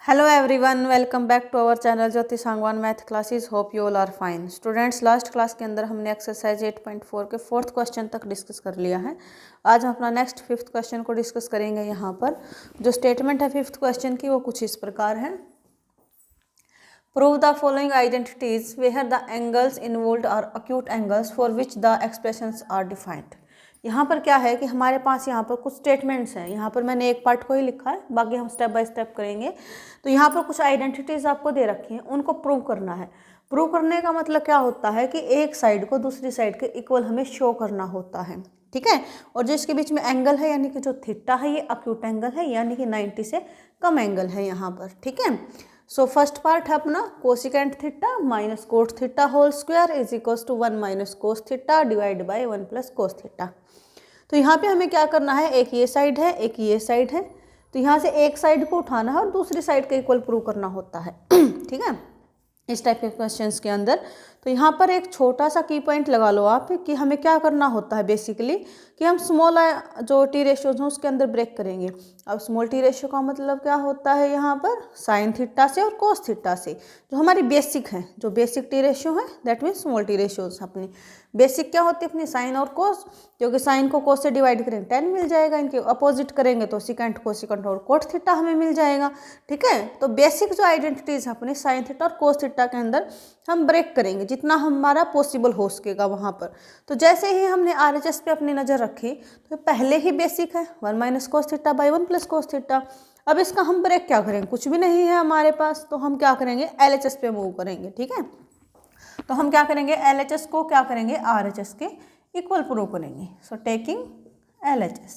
Hello everyone, welcome back to our channel Jyoti Sangwan math classes. Hope you all are fine. Students, last class के अंदर हमने exercise 8.4 के fourth question तक discuss कर लिया है. आज हम अपना नेक्स्ट फिफ्थ क्वेश्चन को डिस्कस करेंगे. यहाँ पर जो स्टेटमेंट है फिफ्थ क्वेश्चन की वो कुछ इस प्रकार है. Prove the following identities where the angles involved are acute angles for which the expressions are defined. यहाँ पर क्या है कि हमारे पास यहाँ पर कुछ स्टेटमेंट्स हैं. यहाँ पर मैंने एक पार्ट को ही लिखा है, बाकी हम स्टेप बाय स्टेप करेंगे. तो यहाँ पर कुछ आइडेंटिटीज आपको दे रखी हैं, उनको प्रूव करना है. प्रूव करने का मतलब क्या होता है कि एक साइड को दूसरी साइड के इक्वल हमें शो करना होता है. ठीक है. और जो इसके बीच में एंगल है यानी कि जो थीटा है ये अक्यूट एंगल है, यानी कि 90 से कम एंगल है यहाँ पर. ठीक है. सो फर्स्ट पार्ट है अपना cosecant theta minus cot theta whole square is equals to 1 minus cos theta divide by 1 plus cos theta. तो यहाँ पे हमें क्या करना है, एक ये साइड है एक ये साइड है. तो यहाँ से एक साइड को उठाना है और दूसरी साइड का इक्वल प्रूव करना होता है. ठीक है, इस टाइप के क्वेश्चंस के अंदर. तो यहाँ पर एक छोटा सा की पॉइंट लगा लो आप कि हमें क्या करना होता है बेसिकली कि हम स्मॉल जो टी रेशियोज हैं उसके अंदर ब्रेक करेंगे. अब स्मॉल टी रेशियो का मतलब क्या होता है, यहाँ पर साइन थीटा से और कोस थीटा से. जो हमारी बेसिक है, जो बेसिक टी रेशियो है that means small T ratios. अपनी बेसिक क्या होती है अपनी साइन और कोस, क्योंकि साइन को कोस से डिवाइड करेंगे 10 मिल जाएगा. इनके अपोजिट करेंगे तो सिकेंट कोसिकेंट और कोट थीटा हमें मिल जाएगा. ठीक है. तो बेसिक जो आइडेंटिटीज है अपनी साइन थीटा और कोस थीटा के अंदर हम ब्रेक करेंगे जितना हमारा पॉसिबल हो सकेगा वहाँ पर. तो जैसे ही हमने RHS पे अपनी नज़र रखी तो पहले ही बेसिक है 1 minus cos theta by 1 plus cos theta. अब इसका हम ब्रेक क्या करेंगे, कुछ भी नहीं है हमारे पास, तो हम क्या करेंगे LHS पे मूव करेंगे. ठीक है. तो हम क्या करेंगे LHS को क्या करेंगे RHS के इक्वल प्रूव करेंगे. So taking LHS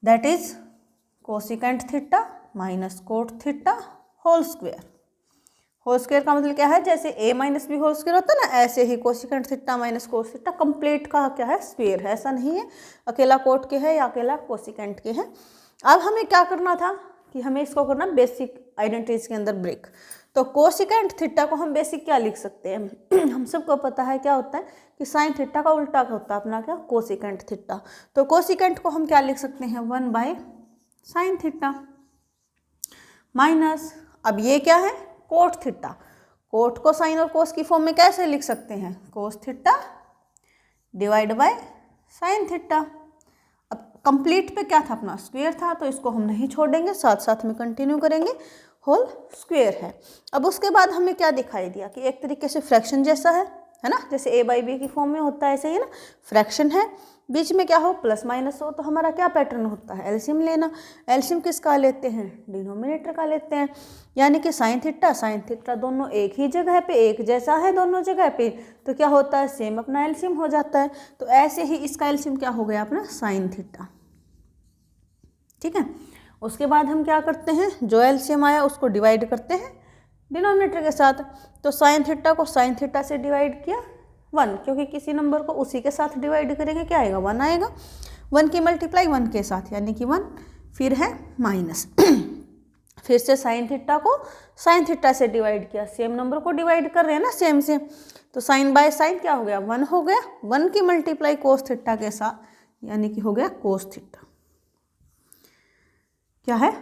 that is cosecant theta minus cot theta whole square. Whole square का मतलब क्या है, जैसे a minus B whole square होता है ना, ऐसे ही cosecant theta minus cos theta complete का क्या है स्क्वायर है. ऐसा नहीं है अकेला कोट के है या अकेला कोसिकेंट के है. अब हमें क्या करना था कि हमें इसको करना बेसिक आइडेंटिटीज के अंदर ब्रेक. तो कोसिकेंट थीटा को हम बेसिक क्या लिख सकते हैं हम सबको पता है क्या होता है कि साइन थीटा का उल्टा होता है अपना क्या कोसिकेंट थीटा. तो कोसिकेंट को हम क्या लिख सकते हैं 1 बाय साइन थीटा माइनस, अब ये क्या है कोट थीटा. कोट को साइन और कोस की फॉर्म में कैसे लिख सकते हैं, कोस theta divide by sine theta. अब कंप्लीट पे क्या था अपना स्क्वायर था, तो इसको हम नहीं छोड़ेंगे, साथ साथ में कंटिन्यू करेंगे. होल स्क्वायर है. अब उसके बाद हमें क्या दिखाई दिया कि एक तरीके से फ्रैक्शन जैसा है ना, जैसे a बाई बी की फॉर्म में होता है ऐसे ही ना. फ्रैक्शन है, बीच में क्या हो प्लस माइनस हो, तो हमारा क्या पैटर्न होता है एलसीएम लेना. एलसीएम किसका लेते हैं, डिनोमिनेटर का लेते हैं. यानी कि साइन थीटा दोनों एक ही जगह पे एक जैसा है दोनों जगह पे, तो क्या होता है सेम अपना एलसीएम हो जाता है. तो ऐसे ही इसका एलसीएम क्या हो गया अपना साइन थीटा. ठीक है. उसके बाद हम क्या करते हैं, जो एलसीएम आया उसको डिवाइड करते हैं डिनोमिनेटर के साथ. तो साइन थीटा को साइन थीटा से डिवाइड किया 1, क्योंकि किसी नंबर को उसी के साथ डिवाइड करेंगे क्या आएगा 1 आएगा. 1 की मल्टीप्लाई 1 के साथ यानी कि 1, फिर है माइनस. फिर से साइन थीटा को साइन थीटा से डिवाइड किया, सेम नंबर को डिवाइड कर रहे हैं ना सेम से. तो साइन बाय साइन क्या हो गया 1 हो गया. 1 की मल्टीप्लाई कोस थीटा के साथ यानी कि हो गया कोस थीटा. क्या है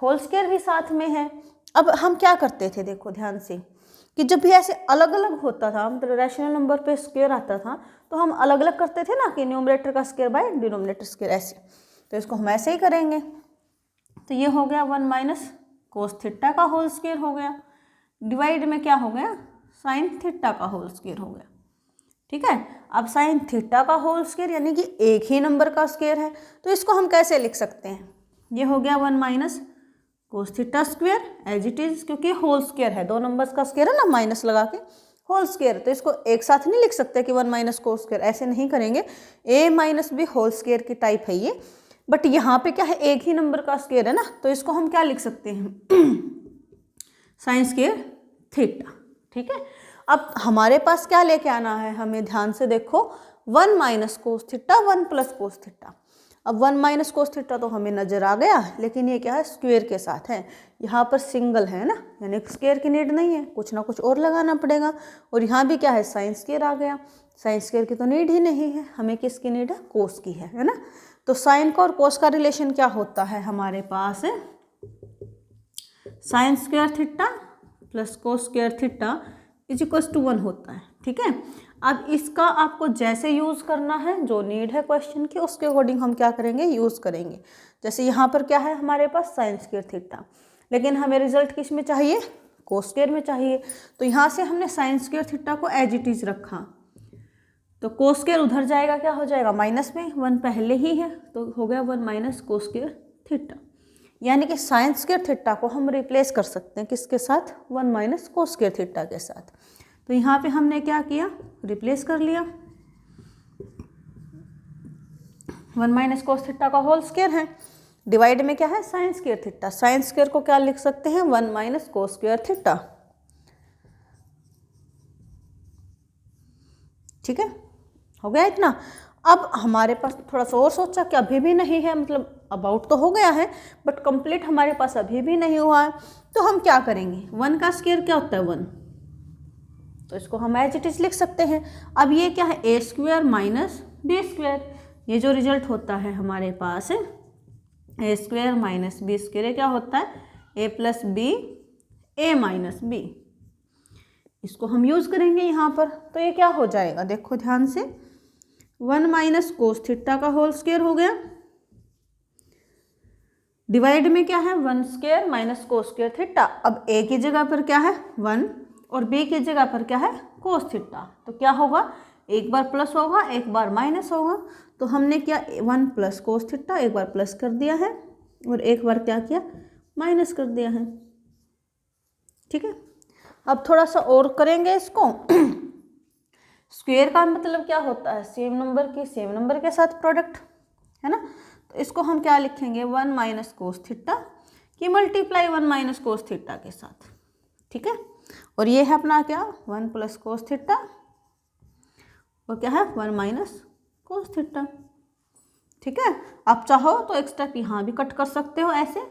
होल स्क्वायर भी साथ में है. अब हम क्या करते थे देखो ध्यान से कि जब भी ऐसे अलग अलग होता था मतलब रैशनल नंबर पे स्क्वायर आता था तो हम अलग अलग करते थे ना कि न्यूमरेटर का स्क्वायर बाय डिनोमिनेटर स्क्वायर ऐसे. तो इसको हम ऐसे ही करेंगे. तो ये हो गया 1 माइनस कोस थीटा का होल स्क्वायर हो गया, डिवाइड में क्या हो गया साइन थीटा का होल स्क्वायर हो गया. ठीक है. अब साइन थीटा का होल स्क्वायर यानी कि एक ही नंबर का स्क्वायर है, तो इसको हम कैसे लिख सकते हैं, ये हो गया 1 minus cos theta square as it is, क्योंकि होल स्क्वायर है, दो नंबर्स का स्क्वायर है ना माइनस लगा के होल स्क्वायर. तो इसको एक साथ नहीं लिख सकते कि 1 माइनस कोस स्क्वायर, ऐसे नहीं करेंगे. a minus B whole square की टाइप है ये, बट यहाँ पे क्या है एक ही नंबर का स्क्वायर है ना, तो इसको हम क्या लिख सकते हैं साइन स्क्वायर थीटा. ठीक है. अब हमारे पास क्या लेके आना है, हमें ध्यान से देखो 1 minus cos theta 1 plus cos theta. अब 1 माइनस कोस थीटा तो हमें नजर आ गया, लेकिन ये क्या है स्क्वायर के साथ है. यहाँ पर सिंगल है ना, यानी स्क्वायर की नीड नहीं है, कुछ ना कुछ और लगाना पड़ेगा. और यहाँ भी क्या है साइन स्क्वायर आ गया. साइन स्क्वायर की तो नीड ही नहीं है, हमें किसकी नीड है कोस की है ना. तो साइन का और कोस का रिलेशन क्या होता है हमारे पास sine square theta plus cos square theta is equal to 1 होता है। ठीक है, अब इसका आपको जैसे यूज़ करना है, जो नीड है क्वेश्चन की उसके अकॉर्डिंग हम क्या करेंगे, यूज़ करेंगे। जैसे यहाँ पर क्या है हमारे पास साइन स्क्वायर थीटा, लेकिन हमें रिजल्ट किस में चाहिए, कोस स्क्वायर में चाहिए। तो यहाँ से हमने साइन स्क्वायर थीटा को एज इट इज रखा, तो कोस स्क्वायर उधर जाएगा, क्या हो जाएगा माइनस में, 1 पहले ही है तो हो गया 1 माइनस कोस स्क्वायर थीटा। यानी कि साइन स्क्वायर थीटा को हम रिप्लेस कर सकते हैं किसके साथ, 1 माइनस कोस स्क्वायर थीटा के साथ। तो यहाँ पे हमने क्या किया, रिप्लेस कर लिया। 1 माइनस कोस थीटा का होल स्क्वायर है, डिवाइड में क्या है sign square theta, sine square को क्या लिख सकते हैं 1 माइनस कोस स्क्वायर थीटा। ठीक है, हो गया इतना। अब हमारे पास थोड़ा सा और सोचा कि अभी भी नहीं है, मतलब अबाउट तो हो गया है बट कंप्लीट हमारे पास अभी भी नहीं हुआ है, तो हम क्या करेंगे, 1 का स्क्वायर क्या होता है 1, तो इसको हम एज इट इज लिख सकते हैं। अब ये क्या है A square minus B square, ये जो रिजल्ट होता है हमारे पास ए स्क्वायर माइनस बी स्क्वायर, ये क्या होता है ए प्लस बी ए माइनस बी, इसको हम यूज़ करेंगे यहाँ पर। तो ये क्या हो जाएगा, देखो ध्यान से, 1 माइनस कोस थीटा का होल स्क्वायर हो गया, डिवाइड में क्या है 1 square minus cos square theta. अब ए की जगह पर क्या है 1 और बी की जगह पर क्या है कोस थीटा, तो क्या होगा, एक बार प्लस होगा एक बार माइनस होगा। तो हमने क्या 1 प्लस कोस थीटा एक बार प्लस कर दिया है और एक बार क्या किया माइनस कर दिया है। ठीक है, अब थोड़ा सा और करेंगे इसको। स्क्वायर का मतलब क्या होता है, सेम नंबर की सेम नंबर के साथ प्रोडक्ट, है ना। तो इसको हम क्या लिखेंगे 1 माइनस कोस थीटा की मल्टीप्लाई 1 माइनस कोस थीटा के साथ। ठीक है, और ये है अपना क्या 1 प्लस कोस थीटा और क्या है 1 माइनस कोस थीटा। ठीक है, आप चाहो तो एक स्टेप यहाँ भी कट कर सकते हो ऐसे,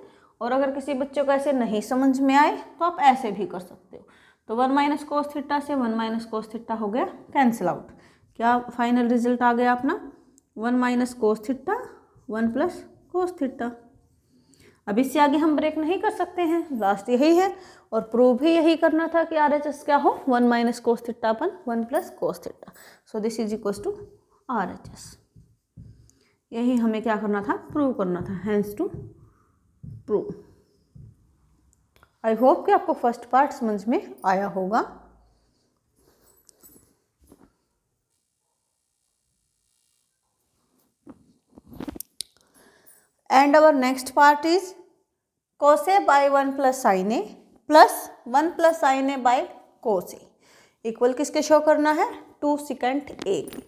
और अगर किसी बच्चे को ऐसे नहीं समझ में आए तो आप ऐसे भी कर सकते हो। तो 1 माइनस कोस थीटा से 1 माइनस कोस थीटा हो गया कैंसिल आउट, क्या फाइनल रिजल्ट आ गया अपना 1 minus cos theta 1 plus cos theta. अब इससे आगे हम ब्रेक नहीं कर सकते हैं, लास्ट यही है, और प्रूव भी यही करना था कि RHS क्या हो 1 माइनस कोस थीटा अपन 1 plus cos theta. So this is equal to RHS, यही हमें क्या करना था, प्रूव करना था, hence to prove. I hope कि आपको फर्स्ट पार्ट समझ में आया होगा। And our next part is cos A by 1 plus sine A plus 1 plus sine A by cos A equal किसके शो करना है 2 सेकेंड ए की।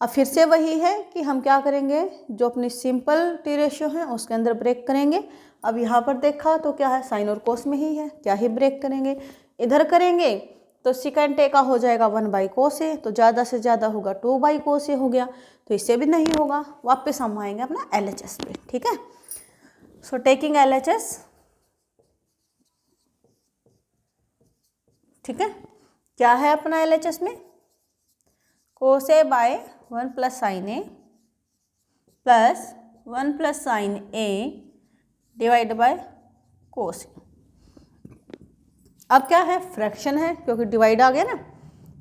अब फिर से वही है कि हम क्या करेंगे, जो अपनी सिंपल टी रेशियो है उसके अंदर ब्रेक करेंगे। अब यहाँ पर देखा तो क्या है साइन और कोस में ही है, क्या ही ब्रेक करेंगे, इधर करेंगे तो सेकेंड ए का हो जाएगा 1 बाई कोस ए, तो ज़्यादा से ज़्यादा होगा 2 बाई कोस ए हो गया, तो इससे भी नहीं होगा। वापस हम आएंगे अपना LHS पे। ठीक है, सो टेकिंग LHS, ठीक है, क्या है अपना LHS में cos A by 1 plus sine A plus 1 plus sine A divide by cos. अब क्या है फ्रैक्शन है, क्योंकि डिवाइड आ गया ना,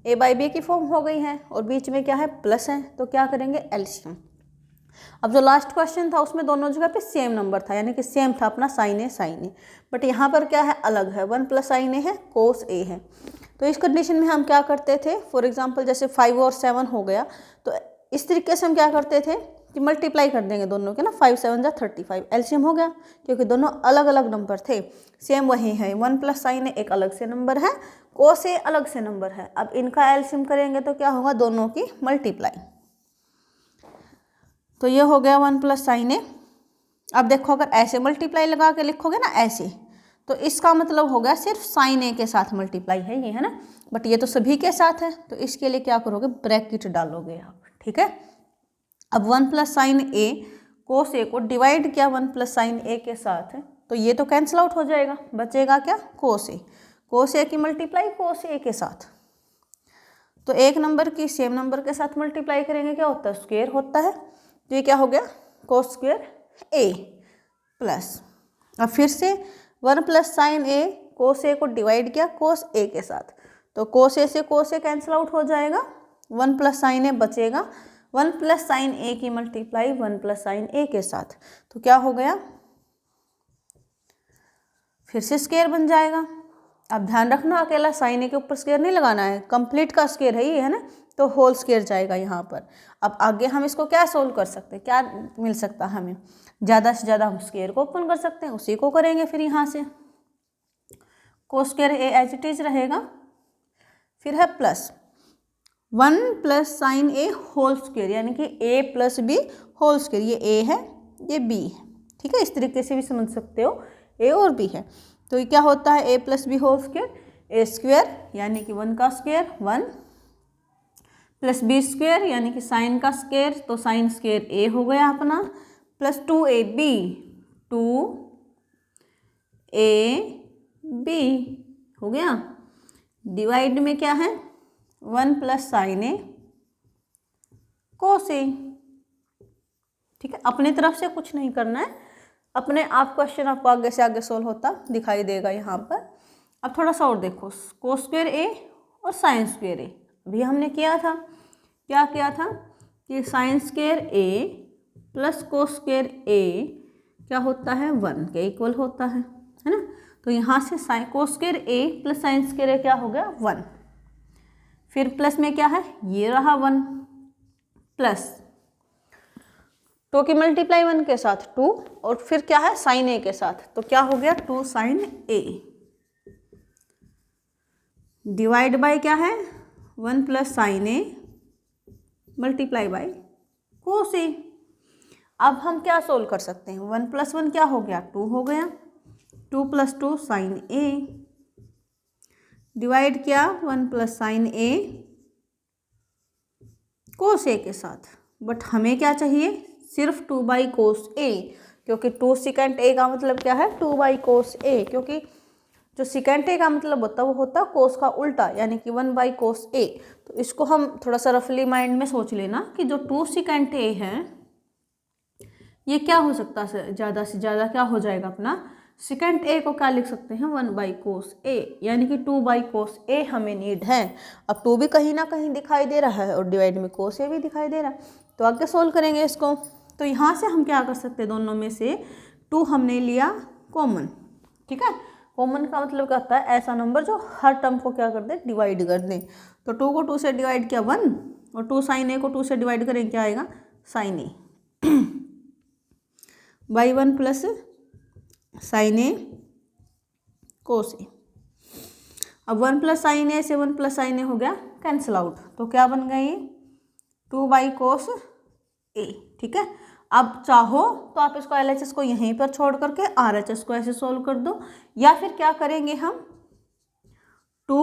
ए बाई बी की फॉर्म हो गई है और बीच में क्या है प्लस है, तो क्या करेंगे एलसीएम। अब जो लास्ट क्वेश्चन था उसमें दोनों जगह पे सेम नंबर था, यानी कि सेम था अपना साइन ए, बट यहाँ पर क्या है अलग है, 1 प्लस साइन ए है कोस ए है। तो इस कंडीशन में हम क्या करते थे, फॉर एग्जांपल जैसे 5 और 7 हो गया, तो इस तरीके से हम क्या करते थे कि मल्टीप्लाई कर देंगे दोनों के ना, 5 7 जा 35, एलसीएम हो गया, क्योंकि दोनों अलग अलग नंबर थे, सेम वही है, 1 प्लस साइन ए एक अलग से नंबर है, कोस ए अलग से नंबर है। अब इनका एलसीएम करेंगे तो क्या होगा, दोनों की मल्टीप्लाई, तो ये हो गया 1 प्लस साइन ए। अब देखो अगर ऐसे मल्टीप्लाई लगा के लिखोगे ना ऐसे, तो इसका मतलब हो गया सिर्फ साइन ए के साथ मल्टीप्लाई है ये, है ना, बट ये तो सभी के साथ है, तो इसके लिए क्या करोगे ब्रैकेट डालोगे आप। ठीक है, अब 1 प्लस साइन ए कोस ए को डिवाइड किया 1 प्लस साइन ए के साथ है, तो ये तो कैंसिल आउट हो जाएगा, बचेगा क्या कोस ए की मल्टीप्लाई कोस ए के साथ। तो एक नंबर की सेम नंबर के साथ मल्टीप्लाई करेंगे क्या होता है स्क्वायर होता है, तो ये क्या हो गया कोस स्क्वायर ए प्लस, अब फिर से 1 प्लस साइन ए, कोस ए को डिवाइड किया कोस ए के साथ, तो कोस ए से कोस ए कैंसिल आउट हो जाएगा, 1 प्लस साइन ए बचेगा, 1 प्लस साइन ए की मल्टीप्लाई 1 प्लस साइन ए के साथ, तो क्या हो गया, फिर से स्क्वायर बन जाएगा। अब ध्यान रखना अकेला साइन ए के ऊपर स्क्वायर नहीं लगाना है, कंप्लीट का स्क्वायर है ये, है ना, तो होल स्क्वायर जाएगा यहाँ पर। अब आगे हम इसको क्या सोल्व कर सकते हैं, क्या मिल सकता है हमें, ज़्यादा से ज़्यादा हम स्क्वायर को ओपन कर सकते हैं, उसी को करेंगे फिर यहाँ से, cos square A as it is रहेगा, फिर है plus 1 plus sine A whole square, यानी कि A plus B whole square, ये ए है ये बी है, ठीक है, इस तरीके से भी समझ सकते हो, ए और बी है, तो ये क्या होता है, ए प्लस बी होल स्क्वायर, ए स्क्वायर यानी कि 1 का स्क्वायर 1 प्लस बी स्क्वायर यानी कि साइन का स्क्वायर, तो साइन स्क्वायर ए हो गया अपना, प्लस 2ab 2ab हो गया, डिवाइड में क्या है 1 प्लस साइन ए कोस ए, ठीक है, अपनी तरफ से कुछ नहीं करना है, अपने आप क्वेश्चन आपको आगे से आगे सोल्व होता दिखाई देगा यहाँ पर। अब थोड़ा सा और देखो, कोस स्क्वायर ए और साइन स्क्वायर ए, अभी हमने किया था, क्या किया था कि साइन स्क्वायर ए प्लस कोस स्क्वायर ए क्या होता है 1 के इक्वल होता है ना, तो यहाँ से साइन कोस स्क्वायर ए प्लस साइन स्क्वायर ए क्या हो गया 1, फिर प्लस में क्या है ये रहा 1 प्लस 2 की मल्टीप्लाई 1 के साथ 2 और फिर क्या है साइन ए के साथ, तो क्या हो गया 2 साइन ए डिवाइड बाय क्या है 1 plus sine A multiply by cos A. अब हम क्या सोल्व कर सकते हैं, 1 प्लस 1 क्या हो गया 2 हो गया, 2 प्लस 2 साइन ए डिवाइड किया 1 प्लस साइन ए कोस ए के साथ, बट हमें क्या चाहिए सिर्फ 2 बाई कोस ए, क्योंकि 2 सेकेंड ए का मतलब क्या है 2 बाई कोस ए, क्योंकि जो सेकेंड ए का मतलब होता है वो होता है कोस का उल्टा यानी कि 1 बाई कोस ए। तो इसको हम थोड़ा सा रफली माइंड में सोच लेना कि जो 2 सेकेंड ए है ये क्या हो सकता है, ज़्यादा से ज़्यादा क्या हो जाएगा अपना सेकेंड ए को क्या लिख सकते हैं 1 बाई कोस ए, यानी कि 2 बाई कोस ए हमें नीड है। अब 2 भी कहीं ना कहीं दिखाई दे रहा है और डिवाइड में कोस ए भी दिखाई दे रहा है, तो आगे सोल्व करेंगे इसको। तो यहाँ से हम क्या कर सकते हैं, दोनों में से 2 हमने लिया कॉमन, ठीक है, कॉमन का मतलब क्या होता है ऐसा नंबर जो हर टर्म को क्या कर दे डिवाइड कर दे, तो 2 को 2 से डिवाइड किया 1 और 2 साइन ए को 2 से डिवाइड करें क्या आएगा sine A by 1 plus sine A cos A. अब 1 प्लस साइन ए से 1 प्लस साइन ए हो गया कैंसिल आउट, तो क्या बन गया ये 2 बाई कोस ए, ठीक है। अब चाहो तो आप इसको LHS को यहीं पर छोड़ करके RHS को ऐसे सोल्व कर दो, या फिर क्या करेंगे हम 2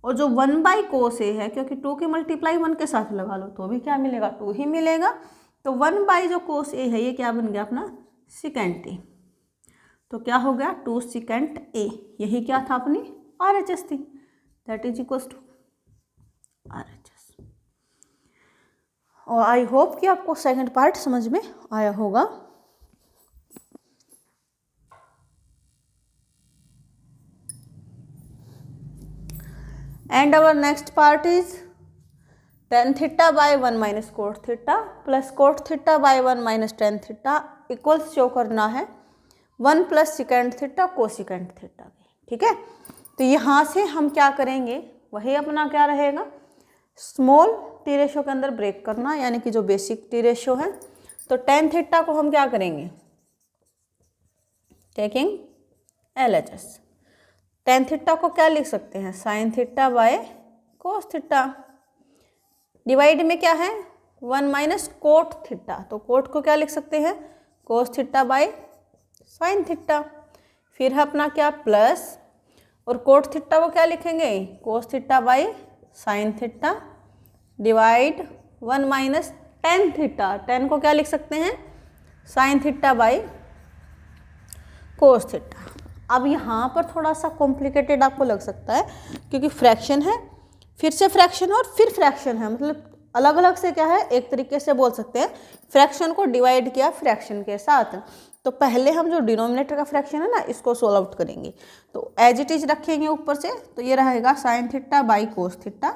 और जो 1 बाई कोस ए है, क्योंकि 2 की मल्टीप्लाई 1 के साथ लगा लो तो भी क्या मिलेगा 2 ही मिलेगा, तो 1 बाई जो कोस ए है ये क्या बन गया अपना सेकेंड ए, तो क्या हो गया 2 सेकेंड ए, यही क्या था अपनी RHS थी, that is equal to RHS। और आई होप कि आपको सेकंड पार्ट समझ में आया होगा। And our next part is tan theta by 1 minus cot theta plus cot theta by 1 minus tan theta equals show करना है 1 plus secant theta cosecant theta की, ठीक है। तो यहाँ से हम क्या करेंगे, वही अपना क्या रहेगा स्मॉल टी रेशो के अंदर ब्रेक करना, यानी कि जो बेसिक टी रेशो है, तो tan थीटा को हम क्या करेंगे टेकिंग LHS, tan थीटा को क्या लिख सकते हैं sine theta by cos theta, divide में क्या है 1 माइनस कोट थीटा, तो कोट को क्या लिख सकते हैं cos theta by sine theta, फिर है अपना क्या प्लस और कोट थीटा को क्या लिखेंगे cos theta by sine theta divide 1 minus tan theta, tan को क्या लिख सकते हैं sine theta by cos theta. अब यहाँ पर थोड़ा सा कॉम्प्लिकेटेड आपको लग सकता है क्योंकि फ्रैक्शन है, फिर से फ्रैक्शन और फिर फ्रैक्शन है, मतलब अलग अलग से क्या है, एक तरीके से बोल सकते हैं फ्रैक्शन को डिवाइड किया फ्रैक्शन के साथ। तो पहले हम जो डिनोमिनेटर का फ्रैक्शन है ना इसको सोल्व आउट करेंगे। तो एज इट इज रखेंगे ऊपर से, तो ये रहेगा sign theta by cos theta.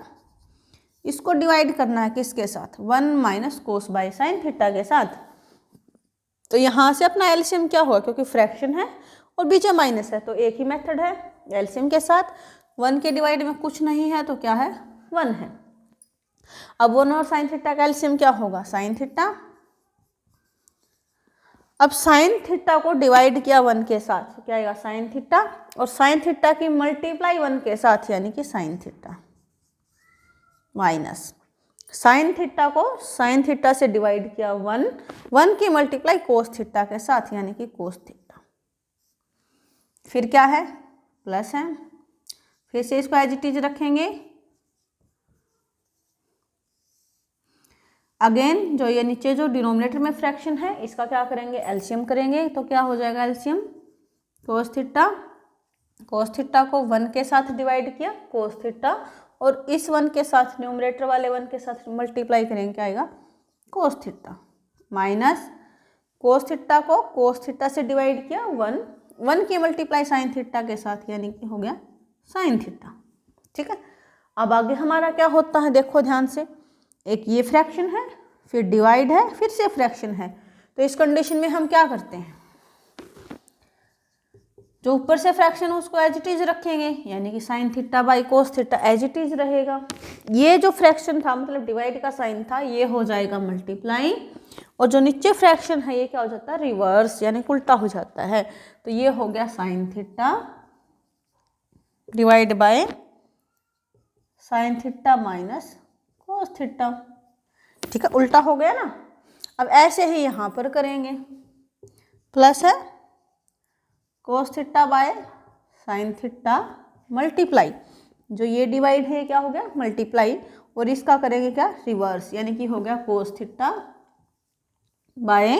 इसको डिवाइड करना है किसके साथ, 1 minus cos by sine theta के साथ। तो यहाँ से अपना एलसीएम क्या हुआ, क्योंकि फ्रैक्शन है और बीच में माइनस है तो एक ही मेथड है एलसीएम के साथ। 1 के डिवाइड में कुछ नहीं है तो क्या है, 1 है। अब 1 और साइन थीटा का एलसीएम क्या होगा, साइन थीटा। अब साइन थीटा को डिवाइड किया 1 के साथ तो क्या आएगा, साइन थीटा, और साइन थीटा की मल्टीप्लाई 1 के साथ यानी कि sine theta, minus sine theta को साइन थीटा से डिवाइड किया 1 की मल्टीप्लाई कोस थीटा के साथ यानी कि कोस थीटा, फिर क्या है, प्लस है। फिर से इसको एज इट इज रखेंगे। अगेन जो ये नीचे जो डिनोमिनेटर में फ्रैक्शन है इसका क्या करेंगे, एलसीएम करेंगे। तो क्या हो जाएगा LCM, cos theta, cos theta को 1 के साथ डिवाइड किया कोस थीटा, और इस 1 के साथ न्यूमरेटर वाले 1 के साथ मल्टीप्लाई करेंगे, क्या आएगा, cos theta, minus cos theta को कोस थीटा से डिवाइड किया 1 की मल्टीप्लाई साइन थीटा के साथ यानी कि हो गया साइन थीटा। ठीक है, अब आगे हमारा क्या होता है, देखो ध्यान से, एक ये फ्रैक्शन है, फिर डिवाइड है, फिर से फ्रैक्शन है। तो इस कंडीशन में हम क्या करते हैं, जो ऊपर से फ्रैक्शन है उसको एज इट इज रखेंगे यानी कि sine theta by cos theta as it is रहेगा। ये जो फ्रैक्शन था मतलब डिवाइड का साइन था ये हो जाएगा मल्टीप्लाई, और जो नीचे फ्रैक्शन है ये क्या हो जाता है, रिवर्स यानी उल्टा हो जाता है। तो ये हो गया sine theta divide by sine theta minus cos theta. ठीक है, उल्टा हो गया ना। अब ऐसे ही यहाँ पर करेंगे, प्लस है cos theta by sine theta multiply, जो ये डिवाइड है क्या हो गया मल्टीप्लाई, और इसका करेंगे क्या रिवर्स यानी कि हो गया cos theta by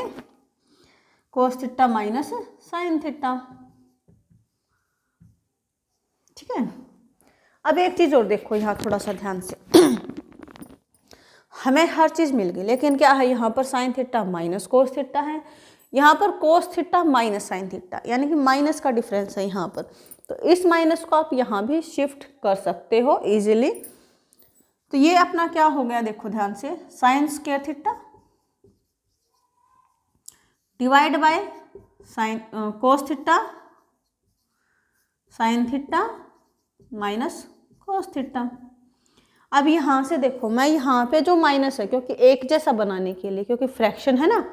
cos theta minus sine theta. ठीक है, अब एक चीज़ और देखो यहाँ थोड़ा सा ध्यान से हमें हर चीज़ मिल गई, लेकिन क्या है यहाँ पर sign theta minus cos theta है, यहाँ पर cos theta minus sine theta, यानी कि माइनस का डिफरेंस है यहाँ पर। तो इस माइनस को आप यहाँ भी शिफ्ट कर सकते हो इजीली। तो ये अपना क्या हो गया, देखो ध्यान से, sign square theta divide by sine cos theta sine theta minus cos theta. अब यहाँ से देखो, मैं यहाँ पे जो माइनस है क्योंकि एक जैसा बनाने के लिए, क्योंकि फ्रैक्शन है ना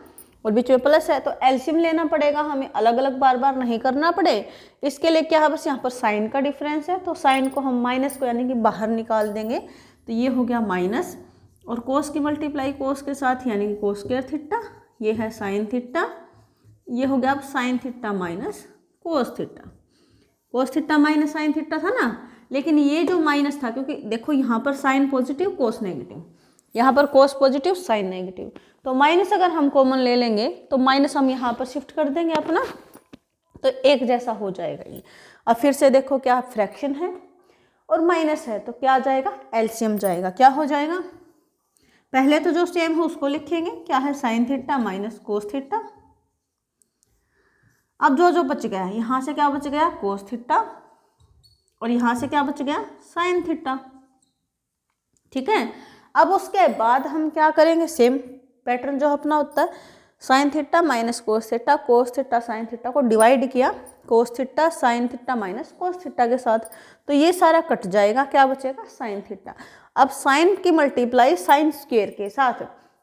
और बीच में प्लस है, तो एलसीएम लेना पड़ेगा हमें, अलग अलग बार बार नहीं करना पड़े। इसके लिए क्या है, बस यहाँ पर साइन का डिफरेंस है तो साइन को हम माइनस को यानी कि बाहर निकाल देंगे। तो ये हो गया माइनस, और कोस की मल्टीप्लाई कोस के साथ यानी कि कोस स्क्वायर थीटा, ये है साइन थीटा, ये हो गया अब sign theta minus cos theta. Cos theta minus sine theta था ना, लेकिन ये जो माइनस था, क्योंकि देखो यहाँ पर साइन पॉजिटिव कोस नेगेटिव, यहाँ पर कोस पॉजिटिव साइन नेगेटिव, तो माइनस अगर हम कॉमन ले लेंगे तो माइनस हम यहाँ पर शिफ्ट कर देंगे अपना, तो एक जैसा हो जाएगा ये। अब फिर से देखो क्या फ्रैक्शन है और माइनस है तो क्या जाएगा, एलसीएम जाएगा, क्या हो जाएगा, पहले तो जो सेम है उसको लिखेंगे, क्या है sign theta minus cos theta. अब जो जो बच गया, यहाँ से क्या बच गया कोस थीटा, और यहाँ से क्या बच गया साइन थीटा। ठीक है, अब उसके बाद हम क्या करेंगे, सेम पैटर्न जो अपना होता है, sign theta minus cos theta sine theta को डिवाइड किया कोस theta sine theta minus cos theta के साथ, तो ये सारा कट जाएगा, क्या बचेगा साइन थीटा। अब साइन की मल्टीप्लाई साइन स्क्वायर के साथ,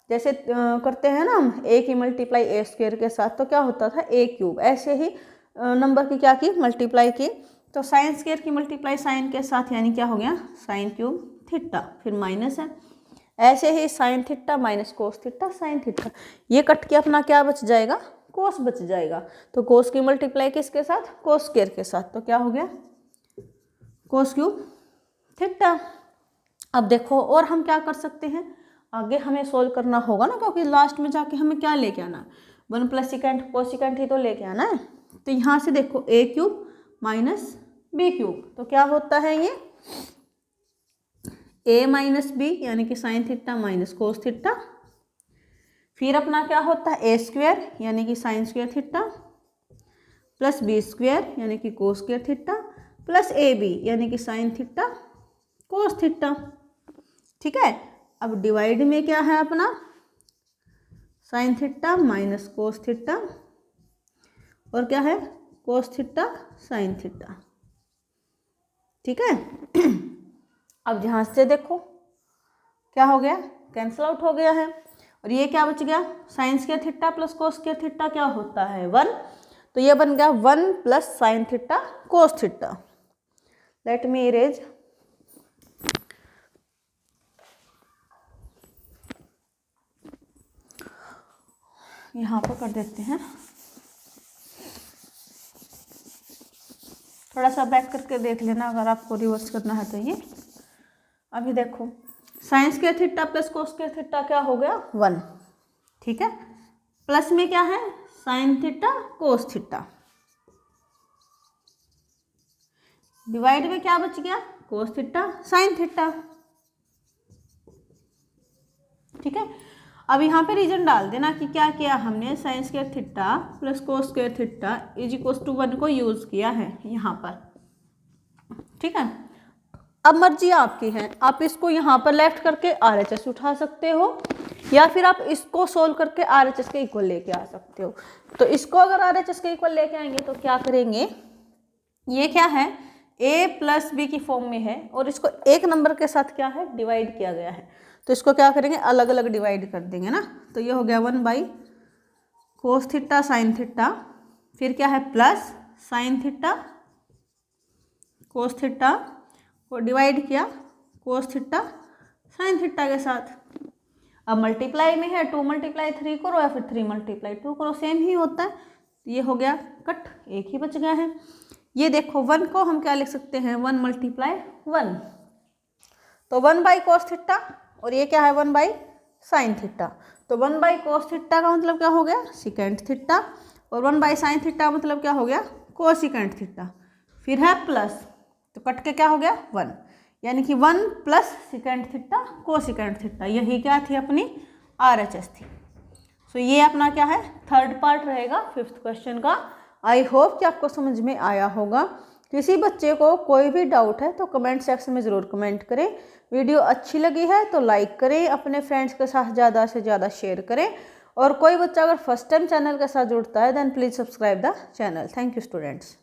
जैसे करते हैं ना हम ए की मल्टीप्लाई ए स्क्वायर के साथ, तो क्या होता था ए क्यूब, ऐसे ही नंबर की क्या की मल्टीप्लाई की, तो साइन स्क्वायर की मल्टीप्लाई साइन के साथ यानी क्या हो गया साइन क्यूब थीटा, फिर माइनस है, ऐसे ही sine theta minus cos theta sine theta, ये कट के अपना क्या बच जाएगा कोस बच जाएगा। तो कोस की मल्टीप्लाई किसके साथ, कोस स्क्वायर के साथ, तो क्या हो गया कोस क्यूब थीटा। अब देखो और हम क्या कर सकते हैं, आगे हमें सोल्व करना होगा ना, क्योंकि लास्ट में जाके हमें क्या लेके आना है, 1 प्लस सिकेंड कोसिकेंड ही तो लेके आना है। तो यहाँ से देखो ए क्यूब माइनस बी क्यूब, तो क्या होता है ये ए माइनस बी यानी कि sine theta minus cos theta. फिर अपना क्या होता है ए स्क्वायर यानी कि sine square theta plus B square यानी कि cos square theta plus A B यानी कि साइन थीटा कोस थीटा। ठीक है, अब डिवाइड में क्या है अपना sign theta minus cos theta और क्या है कोस थीटा साइन थीटा। ठीक है अब यहाँ से देखो क्या हो गया, कैंसिल आउट हो गया है और ये क्या बच गया sign square theta plus cos square theta क्या होता है 1, तो ये बन गया 1 plus sine theta cos theta. Let me erase. यहाँ पर कर देते हैं, थोड़ा सा बैक करके देख लेना अगर आपको रिवर्स करना है तो। ये अभी देखो sign square theta plus cos square theta क्या हो गया 1। ठीक है, प्लस में क्या है sine theta cos theta, divide में क्या बच गया कोस थीटा साइन थीटा। ठीक है, अब यहाँ पे रीजन डाल देना कि क्या किया हमने sine square theta plus cos square theta is equal to 1 को यूज किया है यहाँ पर। ठीक है, अब मर्जी आपकी है, आप इसको यहाँ पर लेफ्ट करके RHS उठा सकते हो या फिर आप इसको सोल्व करके RHS के इक्वल लेके आ सकते हो। तो इसको अगर RHS के इक्वल लेके आएंगे तो क्या करेंगे, ये क्या है a प्लस बी की फॉर्म में है और इसको एक नंबर के साथ क्या है डिवाइड किया गया है, तो इसको क्या करेंगे अलग अलग डिवाइड कर देंगे ना। तो ये हो गया 1 by cos theta sine theta, फिर क्या है plus sine theta cos theta को डिवाइड किया कोस थीटा साइन थीटा के साथ। अब मल्टीप्लाई में है 2 मल्टीप्लाई 3 करो या फिर 3 मल्टीप्लाई 2 करो, सेम ही होता है। ये हो गया कट, एक ही बच गया है। ये देखो 1 को हम क्या लिख सकते हैं 1 मल्टीप्लाई 1, तो 1 बाई कोस थीटा और ये क्या है 1 बाई साइन थीटा, तो 1 बाई कोस थीटा का मतलब क्या हो गया सिकेंड थीटा और 1 बाई साइन थीटा मतलब क्या हो गया कोसिकेंड थीटा। फिर है प्लस, तो कट के क्या हो गया 1, यानी कि 1 plus secant theta cosecant theta, यही क्या थी अपनी RHS थी। सो ये अपना क्या है थर्ड पार्ट रहेगा 5th क्वेश्चन का। आई होप कि आपको समझ में आया होगा। किसी बच्चे को कोई भी डाउट है तो कमेंट सेक्शन में ज़रूर कमेंट करें। वीडियो अच्छी लगी है तो लाइक करें, अपने फ्रेंड्स के साथ ज़्यादा से ज़्यादा शेयर करें और कोई बच्चा अगर फर्स्ट टाइम चैनल के साथ जुड़ता है then please subscribe the channel. Thank you students.